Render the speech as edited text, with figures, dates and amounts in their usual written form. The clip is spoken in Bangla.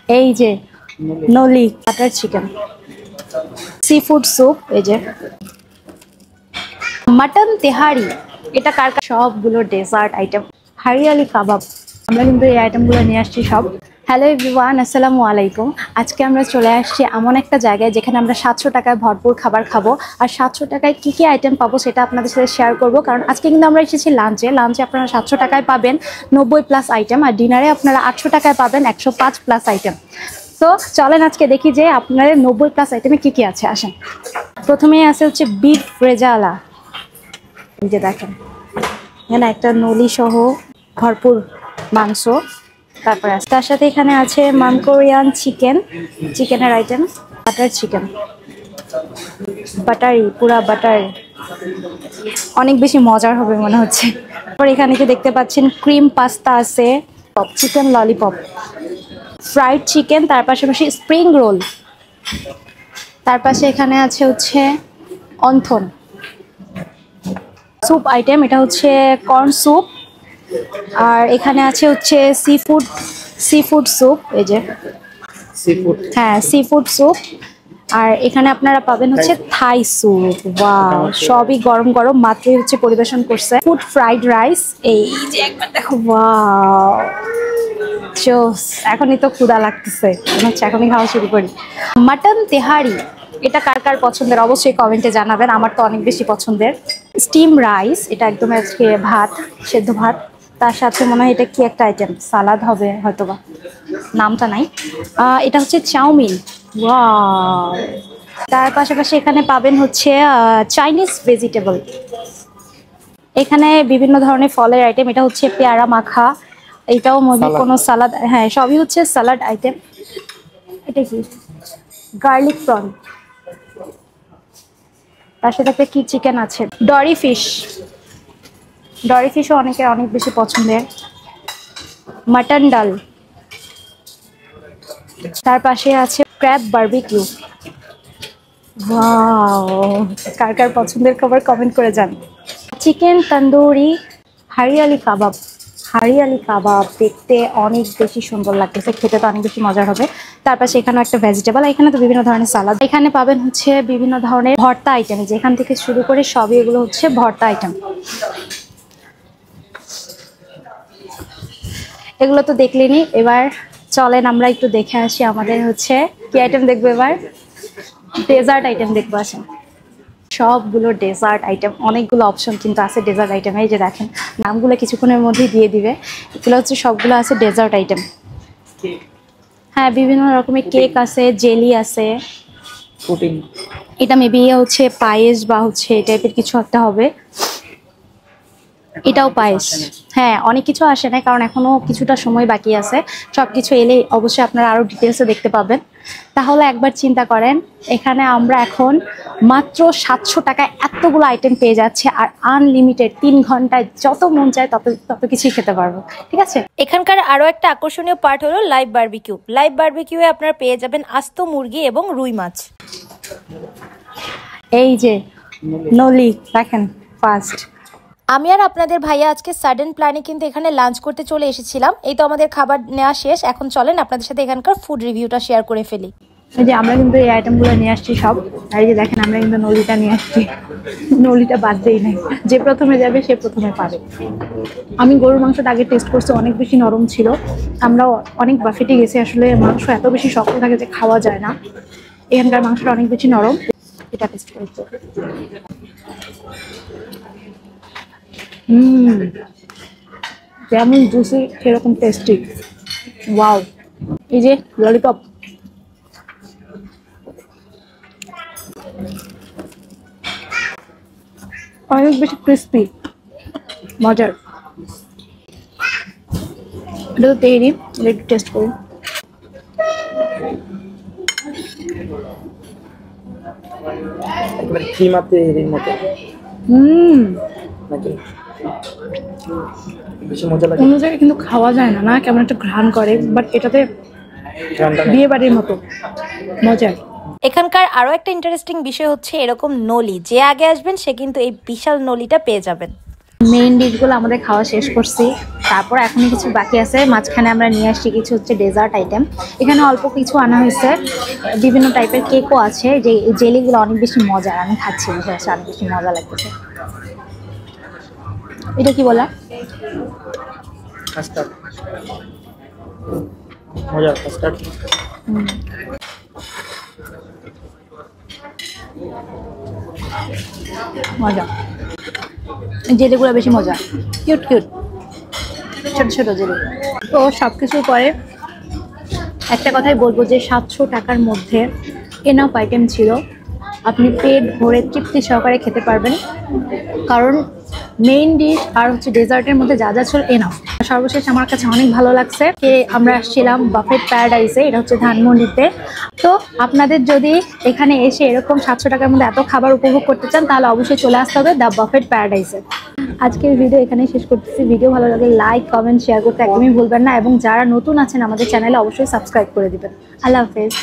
এই যে নলি butter chicken, seafood soup, এই যে মাটন তেহারি, এটা কার কার, সবগুলো ডেজার্ট আইটেম, হারিয়ালি কাবাব। আমরা কিন্তু এই আইটেমগুলো নিয়ে আসছি সব। হ্যালো এভরিওয়ান, আসসালামু আলাইকুম। আজকে আমরা চলে আসছি এমন একটা জায়গায় যেখানে আমরা 700 টাকায় ভরপুর খাবার খাবো। আর 700 টাকায় কি কি আইটেম পাবো সেটা আপনাদের সাথে শেয়ার করব, কারণ আজকে কিন্তু আমরা এসেছি লাঞ্চে আপনারা 700 টাকায় পাবেন 90+ আইটেম, আর ডিনারে আপনারা 800 টাকায় পাবেন 105+ আইটেম। তো চলেন আজকে দেখি যে আপনাদের 90+ আইটেমে কি কি আছে। আসেন, প্রথমেই আছে হচ্ছে বিফ রেজালা, এই যে দেখেন এখানে একটা নলি সহ ভরপুর মাংস। তারপরে তার সাথে এখানে আছে মানকোরিয়ান চিকেনের আইটেম, বাটার চিকেন, বাটারি পুরা বাটার, অনেক বেশি মজার হবে মনে হচ্ছে। তারপর এখানে যে দেখতে পাচ্ছেন ক্রিম পাস্তা আছে, চিকেন ললিপপ, ফ্রাইড চিকেন, তার পাশাপাশি স্প্রিং রোল, তার পাশে এখানে আছে হচ্ছে অন্থন স্যুপ আইটেম, এটা হচ্ছে কর্ন স্যুপ। আর এখানে আছে হচ্ছে সি ফুড স্যুপ, এই যে হ্যাঁ সি ফুড স্যুপ। আর এখানে আপনারা পাবেন হচ্ছে থাই স্যুপ। ওয়াও, সবই গরম গরম মাত্রই হচ্ছে পরিবেশন করছে। ফুড ফ্রাইড রাইস, এই যে একবার দেখো, ওয়াও জোস, এখনই তো ক্ষুধা লাগতেছে, মনে হচ্ছে এখনই খাওয়া শুরু করি। মাটন তেহারি, এটা কার কার পছন্দের অবশ্যই কমেন্টে জানাবেন, আমার তো অনেক বেশি পছন্দের। স্টিম রাইস, এটা একদম আজকে ভাত, সেদ্ধ ভাত, তার সাথে মনে হয় এটা কি একটা আইটেম, সালাদ হবে হয়তোবা, নামটা নাই। এটা হচ্ছে চাউমিন। ওয়াও, তার পাশাপাশি এখানে পাবেন হচ্ছে চাইনিজ ভেজিটেবল, এখানে বিভিন্ন ধরনের ফলের আইটেম, এটা হচ্ছে পেয়ারা মাখা, এটাও মনে কোনো সালাদ, হ্যাঁ সবই হচ্ছে সালাদ আইটেম। এটা কি গার্লিক প্রন, তার সাথে একটা কি চিকেন আছে, ডরি ফিশও অনেকের অনেক বেশি পছন্দের। মাটন ডাল, তার পাশে আছে ক্র্যাব বারবিকিউ। ওয়াও, কার কার পছন্দের খাবার কমেন্ট করে যান। চিকেন তন্দুরি হারিয়ালি কাবাব, দেখতে অনেক বেশি সুন্দর লাগতেছে, খেতে তো অনেক বেশি মজার হবে। তারপর সেখানেও একটা ভেজিটেবল, এখানে তো বিভিন্ন ধরনের সালাদ, এখানে পাবেন হচ্ছে বিভিন্ন ধরনের ভর্তা আইটেম, যেখান থেকে শুরু করে সবই এগুলো হচ্ছে ভর্তা আইটেম। এগুলো তো দেখলেনি, এবার চলেন আমরা একটু দেখে আসি আমাদের হচ্ছে কি আইটেম দেখবো এবার। ডেজার্ট আইটেম দেখবো, আসেন। সবগুলো ডেজার্ট আইটেম, অনেকগুলো অপশন কিন্তু আছে ডেজার্ট আইটেমে, এই যে দেখেন নামগুলো কিছুক্ষণের মধ্যেই দিয়ে দিবে। এগুলো হচ্ছে সবগুলো আছে ডেজার্ট আইটেম। হ্যাঁ, বিভিন্ন রকমের কেক আছে, জেলি আছে, এটা মেবি হচ্ছে পায়েস বা হচ্ছে এই টাইপের কিছু একটা হবে। এটাও পায়েস, হ্যাঁ অনেক কিছু আসে না, কারণ এখনো কিছুটা সময় বাকি আছে। সবকিছু এলে অবশ্যই আপনারা আরো ডিটেলসে দেখতে পাবেন। তাহলে একবার চিন্তা করেন, এখানে আমরা এখন মাত্র 700 টাকায় এতগুলো আইটেম পেয়ে যাচ্ছে, আর আনলিমিটেড 3 ঘন্টায় যত মন চায় তত কিছুই খেতে পারবো, ঠিক আছে। এখানকার আরো একটা আকর্ষণীয় পার্ট হলো লাইভ বারবিকিউয়ে আপনারা পেয়ে যাবেন আস্ত মুরগি এবং রুই মাছ। এই যে নলি দেখেন ফার্স্ট। আমি আর আপনাদের ভাইয়া আজকে সাডেন প্ল্যানে কিন্তু এখানে লাঞ্চ করতে চলে এসেছিলাম। এই তো আমাদের খাবার নেওয়া শেষ, এখন চলেন আপনাদের সাথে এখানকার ফুড রিভিউটা শেয়ার করে ফেলি। এই যে আমরা কিন্তু এই আইটেমগুলো নিয়ে আসছি সব, আর এই যে দেখেন আমরা কিন্তু নলিটা নিয়ে আসছি, নলিটা বাদ দেই নাই, যে প্রথমে যাবে সে প্রথমে পাবে। আমি গরুর মাংসটা আগে টেস্ট করছি, অনেক বেশি নরম ছিল। আমরা অনেক বাফেটে গেছি, আসলে মাংস এত বেশি শক্ত থাকে যে খাওয়া যায় না, এখানকার মাংসটা অনেক বেশি নরম। এটা টেস্ট করছি, যেমন জুসি সেরকম টেস্টি। ওয়াও, এই যে ললিপপ, অনেক বেশি ক্রিস্পি, মজার। এটা তো তেহরি, একটু টেস্ট করি। একেবারে কিমা তেহরির মতো নাকি? বেশি মজা লাগে। অন্য জায়গায় কিন্তু খাওয়া যায় না, কেমন একটা ঘ্রাণ করে, বাট এটাতে বিয়ে বাড়ির মতো মজার। এখানকার আরো একটা ইন্টারেস্টিং বিষয় হচ্ছে এরকম নলি, যে আগে আসবেন সে কিন্তু এই বিশাল নলিটা পেয়ে যাবেন। মেইন ডিশগুলো আমাদের খাওয়া শেষ করছি, তারপর এখনো কিছু বাকি আছে। মাঝখানে আমরা নিয়ে আসছি কিছু হচ্ছে ডেজার্ট আইটেম। এখানে অল্প কিছু আনা হয়েছে, বিভিন্ন টাইপের কেকও আছে। যে জেলিগুলো অনেক বেশি মজার, আমি খাচ্ছি বসে আছে, অনেক বেশি মজা লাগতেছে। এটা কি বলা? কাস্টার্ড, মজা কাস্টার্ড। মজা, জেলিগুলো বেশি মজা, কিউট কিউট ছোট ছোট জেলি। তো সব কিছুর পরে একটা কথাই বলবো যে 700 টাকার মধ্যে এনাফ আইটেম ছিল, আপনি পেট ভরে তৃপ্তি সহকারে খেতে পারবেন। কারণ মেইন ডিশ আর হচ্ছে ডেজার্টের মধ্যে যা যা ছিল এনাফ। সর্বশেষ আমার কাছে অনেক ভালো লাগছে যে আমরা আসছিলাম বাফেট প্যারাডাইসে, এটা হচ্ছে ধানমন্ডিতে। তো আপনাদের যদি এখানে এসে এরকম 700 টাকার মধ্যে এত খাবার উপভোগ করতে চান তাহলে অবশ্যই চলে আসতে হবে দ্য বাফেট প্যারাডাইসে। আজকের ভিডিও এখানেই শেষ করতেছি। ভিডিও ভালো লাগলে লাইক কমেন্ট শেয়ার করতে একদমই ভুলবেন না, এবং যারা নতুন আছেন আমাদের চ্যানেলে অবশ্যই সাবস্ক্রাইব করে দিবেন। আল্লাহ হাফেজ।